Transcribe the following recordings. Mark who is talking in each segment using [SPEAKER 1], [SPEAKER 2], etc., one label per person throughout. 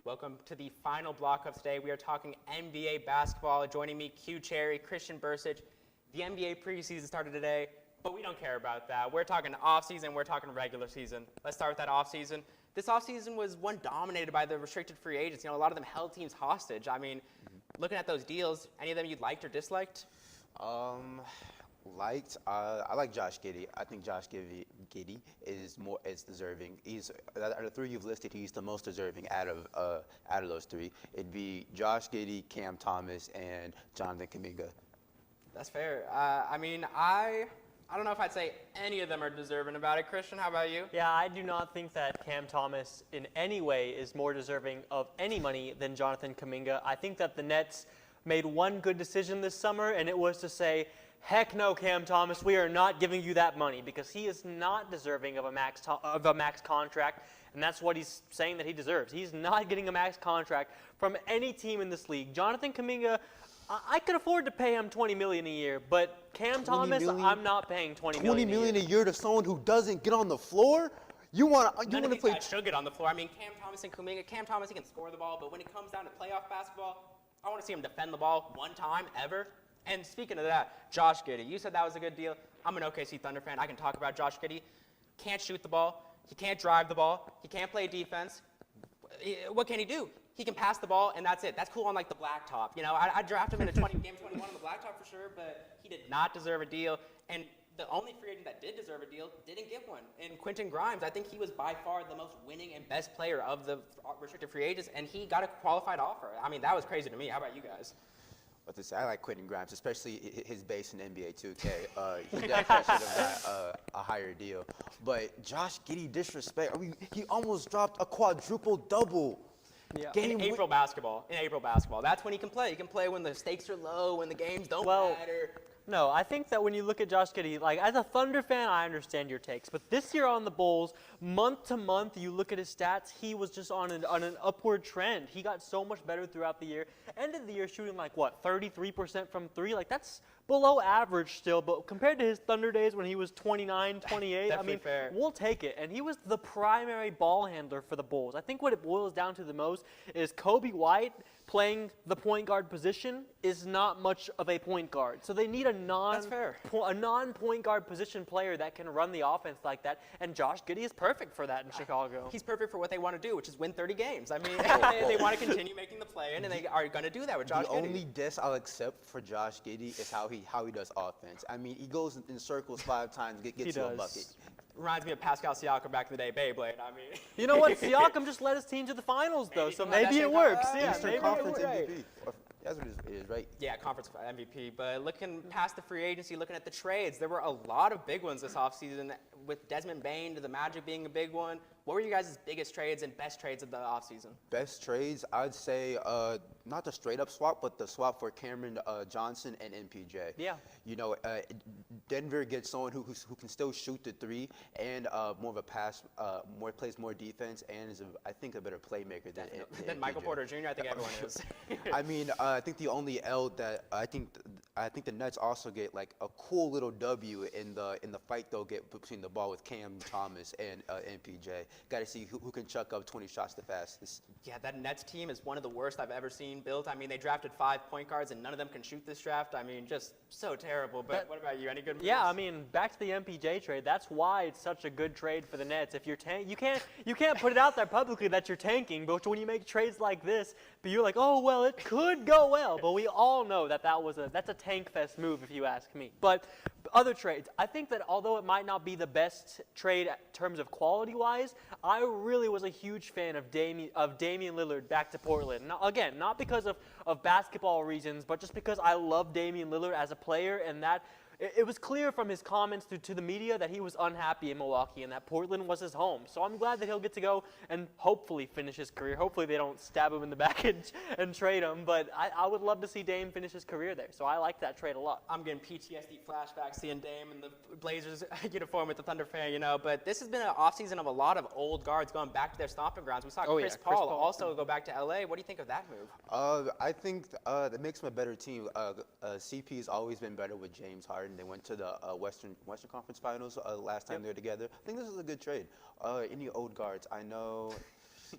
[SPEAKER 1] Welcome to the final block of today. We are talking NBA basketball. Joining me, Q Cherry, Christian Bersuch. The NBA preseason started today, but we don't care about that. We're talking off-season, we're talking regular season. Let's start with that off-season. This off-season was one dominated by the restricted free agents. You know, a lot of them held teams hostage. I mean, looking at those deals, any of them you liked or disliked?
[SPEAKER 2] I like Josh Giddey. I think Josh Giddey is deserving. He's out of the three you've listed, he's the most deserving out of those three. It'd be Josh Giddey, Cam Thomas, and Jonathan Kuminga.
[SPEAKER 1] That's fair. I don't know if I'd say any of them are deserving about it. Christian, how about you?
[SPEAKER 3] Yeah, I do not think that Cam Thomas in any way is more deserving of any money than Jonathan Kuminga. I think that the Nets made one good decision this summer, and it was to say, heck no, Cam Thomas, we are not giving you that money, because he is not deserving of a max contract, and that's what he's saying that he deserves. He's not getting a max contract from any team in this league. Jonathan Kuminga, I could afford to pay him $20 million a year, but Cam Thomas, I'm not paying $20 million
[SPEAKER 2] a year to someone who doesn't get on the floor?
[SPEAKER 1] None of these guys should get on the floor. I mean, Cam Thomas and Kuminga, Cam Thomas, he can score the ball, but when it comes down to playoff basketball, I want to see him defend the ball one time ever. And speaking of that, Josh Giddey, you said that was a good deal. I'm an OKC Thunder fan. I can talk about Josh Giddey. Can't shoot the ball. He can't drive the ball. He can't play defense. What can he do? He can pass the ball, and that's it. That's cool on, like, the blacktop. You know, I'd draft him in a game 21 on the blacktop for sure, but he did not deserve a deal. And the only free agent that did deserve a deal didn't get one. And Quentin Grimes, I think he was by far the most winning and best player of the restricted free agents, and he got a qualified offer. I mean, that was crazy to me. How about you guys?
[SPEAKER 2] I like Quentin Grimes, especially his base in NBA 2K. He definitely should have got a higher deal. But Josh Giddey, disrespect. I mean, he almost dropped a quadruple double.
[SPEAKER 1] Yeah. In April basketball, that's when he can play. He can play when the stakes are low, when the games don't matter.
[SPEAKER 3] No, I think that when you look at Josh Giddey, like, as a Thunder fan, I understand your takes. But this year on the Bulls, month to month, you look at his stats, he was just on an upward trend. He got so much better throughout the year. Ended the year shooting like, 33% from three? Like, that's below average still. But compared to his Thunder days when he was 29, 28, I mean,
[SPEAKER 1] fair.
[SPEAKER 3] We'll take it. And he was the primary ball handler for the Bulls. I think what it boils down to the most is Kobe White playing the point guard position is not much of a point guard. So they need a non-point guard position player that can run the offense like that, and Josh Giddey is perfect for that in Chicago.
[SPEAKER 1] He's perfect for what they want to do, which is win 30 games. I mean, they want to continue making the play-in, and they are going to do that with Josh Giddey.
[SPEAKER 2] The only diss I'll accept for Josh Giddey is how he does offense. I mean, he goes in circles 5 times, gets to a bucket.
[SPEAKER 1] Reminds me of Pascal Siakam back in the day, Beyblade. I mean,
[SPEAKER 3] you know what? Siakam just led his team to the finals, though, so maybe it works. Yeah,
[SPEAKER 2] Eastern Conference MVP. That's what it is, right?
[SPEAKER 1] Yeah, conference MVP. But looking past the free agency, looking at the trades, there were a lot of big ones this offseason, with Desmond Bane to the Magic being a big one. What were you guys' biggest trades and best trades of the offseason?
[SPEAKER 2] Best trades, I'd say not the straight-up swap, but the swap for Cameron Johnson and MPJ.
[SPEAKER 3] Yeah.
[SPEAKER 2] You know, Denver gets someone who can still shoot the three and more of a pass, plays more defense, and is, I think, a better playmaker than
[SPEAKER 1] Michael Porter Jr. I think everyone is.
[SPEAKER 2] I mean, I think the only L that I think the Nets also get, like, a cool little W in the fight they'll get between the ball with Cam Thomas and MPJ. Got to see who can chuck up 20 shots the fastest.
[SPEAKER 1] Yeah, that Nets team is one of the worst I've ever seen built. I mean, they drafted 5 point guards, and none of them can shoot this draft. I mean, just so terrible. But what about you? Any good moves?
[SPEAKER 3] Yeah, I mean, back to the MPJ trade. That's why it's such a good trade for the Nets. If you're you can't put it out there publicly that you're tanking, but when you make trades like this, but you're like, oh well, it could go well. But we all know that's a tank fest move, if you ask me. But other trades, I think that although it might not be the best trade in terms of quality-wise, I really was a huge fan of Damian Lillard back to Portland. Now, again, not because of basketball reasons, but just because I love Damian Lillard as a player, and that it was clear from his comments to the media that he was unhappy in Milwaukee and that Portland was his home. So I'm glad that he'll get to go and hopefully finish his career. Hopefully they don't stab him in the back and trade him. But I would love to see Dame finish his career there. So I like that trade a lot.
[SPEAKER 1] I'm getting PTSD flashbacks seeing Dame in the Blazers uniform with the Thunder fan, you know. But this has been an offseason of a lot of old guards going back to their stomping grounds. We saw Chris Paul also go back to L.A. What do you think of that move?
[SPEAKER 2] I think that makes him a better team. CP's always been better with James Harden. They went to the Western Conference Finals last time they were together. I think this is a good trade. Any old guards? I know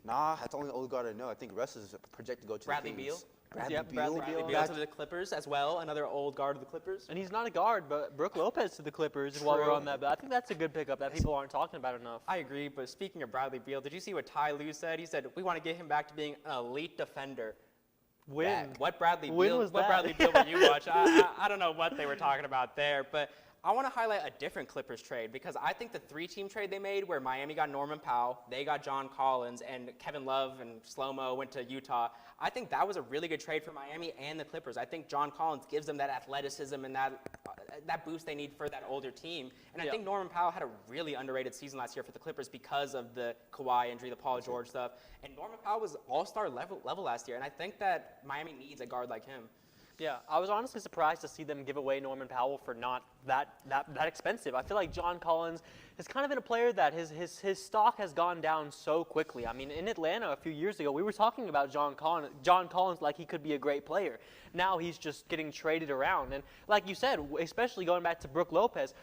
[SPEAKER 2] Nah, that's the only old guard I know. I think Russ is projected to go to
[SPEAKER 1] Bradley
[SPEAKER 2] the
[SPEAKER 1] Beal.
[SPEAKER 2] Kings. Bradley
[SPEAKER 3] Yep,
[SPEAKER 2] Beal.
[SPEAKER 3] Bradley
[SPEAKER 1] Bradley
[SPEAKER 3] Beal.
[SPEAKER 1] Beal to the Clippers as well, another old guard of the Clippers.
[SPEAKER 3] And he's not a guard, but Brook Lopez to the Clippers while we're
[SPEAKER 1] True.
[SPEAKER 3] on that. But I think that's a good pickup that people aren't talking about enough.
[SPEAKER 1] I agree, but speaking of Bradley Beal, did you see what Ty Lue said? He said, we want to get him back to being an elite defender.
[SPEAKER 3] When?
[SPEAKER 1] What Bradley
[SPEAKER 3] When
[SPEAKER 1] Beal,
[SPEAKER 3] was
[SPEAKER 1] what
[SPEAKER 3] that?
[SPEAKER 1] Bradley Beal were you watch? I don't know what they were talking about there, but I want to highlight a different Clippers trade because I think the 3-team trade they made where Miami got Norman Powell, they got John Collins, and Kevin Love and Slow-Mo went to Utah. I think that was a really good trade for Miami and the Clippers. I think John Collins gives them that athleticism and that boost they need for that older team. And I think Norman Powell had a really underrated season last year for the Clippers because of the Kawhi injury, the Paul George stuff. And Norman Powell was all-star level last year, and I think that Miami needs a guard like him.
[SPEAKER 3] Yeah, I was honestly surprised to see them give away Norman Powell for not that expensive. I feel like John Collins has kind of been a player that his stock has gone down so quickly. I mean, in Atlanta a few years ago, we were talking about John Collins like he could be a great player. Now he's just getting traded around. And like you said, especially going back to Brook Lopez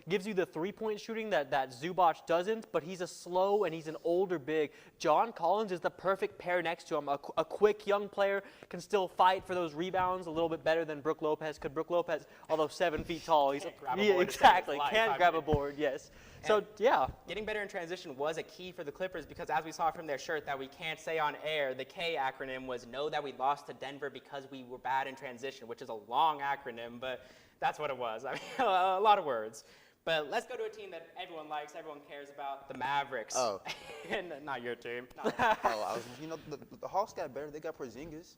[SPEAKER 3] gives you the three-point shooting that Zubac doesn't, but he's a slow and he's an older big. John Collins is the perfect pair next to him. A quick young player can still fight for those rebounds a little bit better than Brook Lopez could. Brook Lopez, although 7 feet tall, he's exactly can't grab a board. Yes. So yeah,
[SPEAKER 1] getting better in transition was a key for the Clippers because as we saw from their shirt that we can't say on air, the K acronym was know that we lost to Denver because we were bad in transition, which is a long acronym, but that's what it was. I mean, a lot of words. But let's go to a team that everyone likes, everyone cares about, the Mavericks.
[SPEAKER 2] Oh.
[SPEAKER 1] And not your team.
[SPEAKER 2] The Hawks got better. They got Porzingis.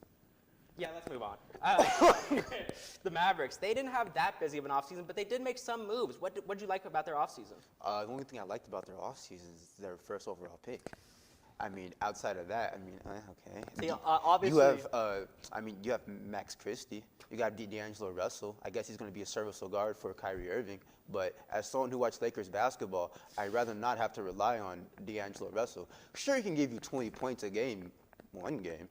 [SPEAKER 1] Yeah, let's move on. The Mavericks, they didn't have that busy of an offseason, but they did make some moves. What did you like about their offseason?
[SPEAKER 2] The only thing I liked about their offseason is their first overall pick. I mean, outside of that, okay.
[SPEAKER 3] See, obviously,
[SPEAKER 2] you have Max Christie. You got D'Angelo Russell. I guess he's going to be a serviceable guard for Kyrie Irving. But as someone who watched Lakers basketball, I'd rather not have to rely on D'Angelo Russell. Sure, he can give you 20 points a game, one game,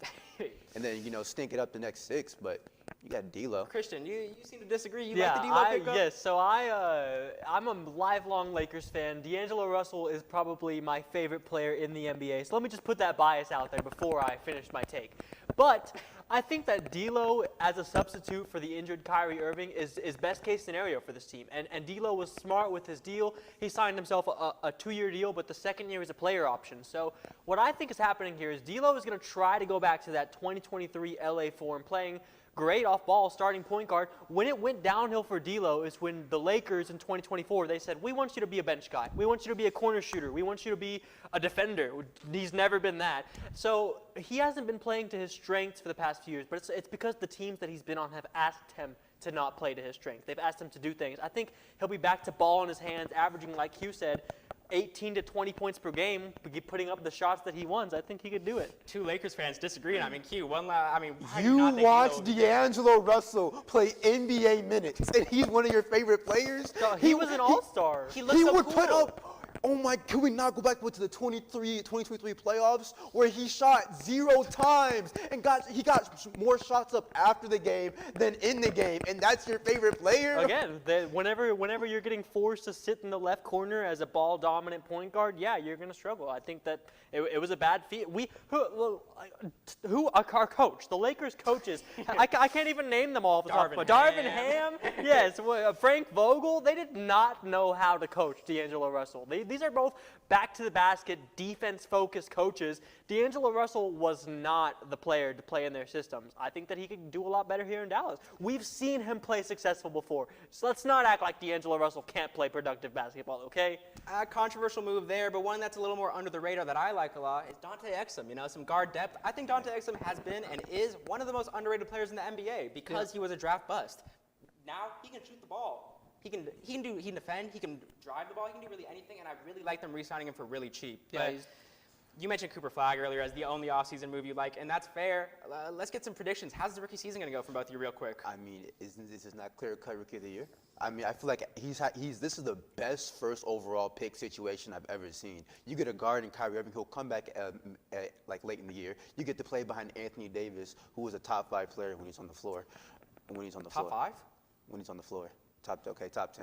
[SPEAKER 2] and then stink it up the next 6. But you got D'Lo.
[SPEAKER 1] Christian, you seem to disagree. You like the D'Lo pickup?
[SPEAKER 3] Yes. So I'm a lifelong Lakers fan. D'Angelo Russell is probably my favorite player in the NBA. So let me just put that bias out there before I finish my take. But I think that D'Lo as a substitute for the injured Kyrie Irving is best case scenario for this team. And D'Lo was smart with his deal. He signed himself a 2-year deal, but the second year is a player option. So what I think is happening here is D'Lo is going to try to go back to that 2023 LA form, playing great off-ball starting point guard. When it went downhill for D'Lo is when the Lakers in 2024, they said, we want you to be a bench guy. We want you to be a corner shooter. We want you to be a defender. He's never been that. So he hasn't been playing to his strengths for the past few years, but it's because the teams that he's been on have asked him to not play to his strengths. They've asked him to do things. I think he'll be back to ball in his hands, averaging, like Hugh said, 18 to 20 points per game, putting up the shots that he wants. I think he could do it.
[SPEAKER 1] Two Lakers fans disagreeing. I mean, Q, why do
[SPEAKER 2] You
[SPEAKER 1] not think
[SPEAKER 2] watched D'Angelo Russell play NBA minutes, and he's one of your favorite players?
[SPEAKER 3] No, he was an all-star.
[SPEAKER 1] He looks so
[SPEAKER 2] would
[SPEAKER 1] cool.
[SPEAKER 2] put up. Oh my! Can we not go back to the 2023 playoffs where he shot 0 times and he got more shots up after the game than in the game, and that's your favorite player?
[SPEAKER 3] Again, whenever you're getting forced to sit in the left corner as a ball-dominant point guard, yeah, you're going to struggle. I think that it was a bad feat. Our coach, the Lakers coaches, I can't even name them all off the top. Darvin Ham, yes, Frank Vogel, they did not know how to coach D'Angelo Russell. These are both back-to-the-basket, defense-focused coaches. D'Angelo Russell was not the player to play in their systems. I think that he could do a lot better here in Dallas. We've seen him play successful before, so let's not act like D'Angelo Russell can't play productive basketball, okay?
[SPEAKER 1] A controversial move there, but one that's a little more under the radar that I like a lot is Dante Exum. Some guard depth. I think Dante Exum has been and is one of the most underrated players in the NBA because he was a draft bust. Now he can shoot the ball. He can defend, he can drive the ball, he can do really anything, and I really like them re-signing him for really cheap.
[SPEAKER 3] Yeah,
[SPEAKER 1] But you mentioned Cooper Flag earlier as the only offseason move you like, and that's fair. Let's get some predictions. How's the rookie season going to go from both of you real quick?
[SPEAKER 2] I mean, this is not clear-cut rookie of the year? I mean, I feel like this is the best first overall pick situation I've ever seen. You get a guard in Kyrie Irving who'll come back like late in the year. You get to play behind Anthony Davis, who was a top 5 player when he's on the floor.
[SPEAKER 1] Top 5?
[SPEAKER 2] When he's on the floor. Top 10.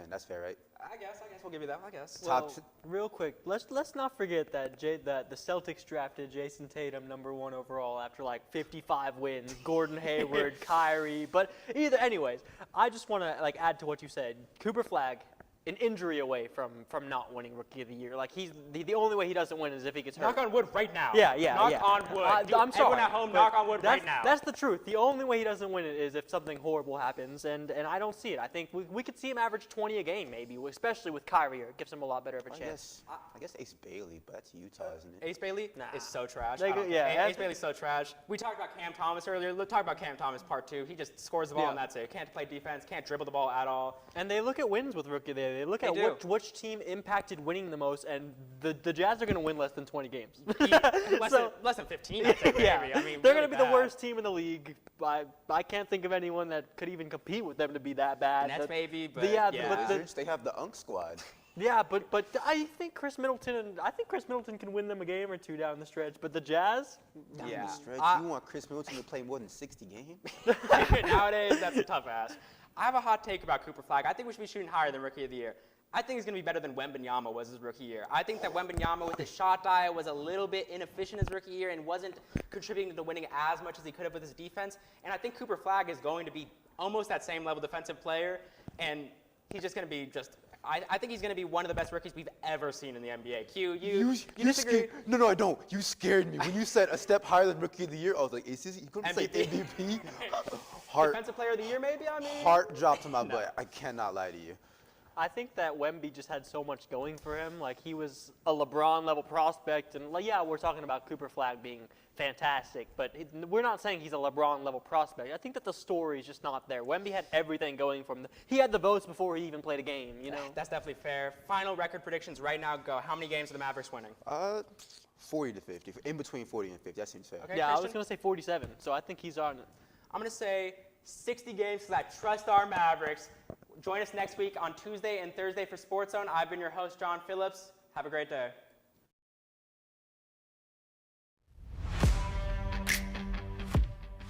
[SPEAKER 2] That's fair, right?
[SPEAKER 1] I guess we'll give you that. I guess.
[SPEAKER 3] Well, real quick, let's not forget that that the Celtics drafted Jason Tatum #1 overall after like 55 wins. Gordon Hayward, Kyrie, but anyways, I just want to add to what you said. Cooper Flagg, an injury away from not winning Rookie of the Year. Like he's the only way he doesn't win is if he gets hurt.
[SPEAKER 1] Knock on wood right now.
[SPEAKER 3] Yeah.
[SPEAKER 1] Knock on wood.
[SPEAKER 3] I'm sorry.
[SPEAKER 1] Everyone at home, knock on wood right now.
[SPEAKER 3] That's the truth. The only way he doesn't win it is if something horrible happens, and I don't see it. I think we could see him average 20 a game maybe, especially with Kyrie. It gives him a lot better of a chance.
[SPEAKER 2] I guess Ace Bailey, but that's Utah, isn't it?
[SPEAKER 1] Ace Bailey is so trash.
[SPEAKER 3] Ace
[SPEAKER 1] Bailey's so trash. We talked about Cam Thomas earlier. Let's talk about Cam Thomas part 2. He just scores the ball and that's it. Can't play defense, can't dribble the ball at all.
[SPEAKER 3] And they look at wins with Rookie of the Year. They look at which team impacted winning the most, and the Jazz are going to win less than 20 games.
[SPEAKER 1] less than 15, I'd say, maybe. I mean,
[SPEAKER 3] they're going to be the worst team in the league. I can't think of anyone that could even compete with them to be that bad.
[SPEAKER 1] Nets maybe, but
[SPEAKER 2] they have the Unk squad.
[SPEAKER 3] Yeah, but I think Chris Middleton can win them a game or two down the stretch. But the Jazz,
[SPEAKER 2] down the stretch, you want Chris Middleton to play more than 60 games?
[SPEAKER 1] Nowadays, that's a tough ask. I have a hot take about Cooper Flagg. I think we should be shooting higher than Rookie of the Year. I think he's going to be better than Wembanyama was his rookie year. I think that Wembanyama with his shot diet was a little bit inefficient his rookie year and wasn't contributing to winning as much as he could have with his defense. And I think Cooper Flagg is going to be almost that same level defensive player, and he's just going to be I think he's going to be one of the best rookies we've ever seen in the NBA. You disagree?
[SPEAKER 2] No, I don't. You scared me. When you said a step higher than Rookie of the Year, I was like, is he going to say MVP?
[SPEAKER 1] Defensive Player of the Year, maybe? I mean,
[SPEAKER 2] heart dropped to my butt. I cannot lie to you.
[SPEAKER 3] I think that Wemby just had so much going for him. Like, he was a LeBron-level prospect. And, we're talking about Cooper Flagg being fantastic, but we're not saying he's a LeBron-level prospect. I think that the story is just not there. Wemby had everything going for him. He had the votes before he even played a game,
[SPEAKER 1] That's definitely fair. Final record predictions right now go. How many games are the Mavericks winning?
[SPEAKER 2] 40 to 50. In between 40 and 50. That seems fair.
[SPEAKER 1] Okay,
[SPEAKER 3] yeah,
[SPEAKER 1] Christian?
[SPEAKER 3] I was going to say 47, so I think he's on it.
[SPEAKER 1] I'm going to say 60 games because I trust our Mavericks. Join us next week on Tuesday and Thursday for SportsZone. I've been your host, John Phillips. Have a great day.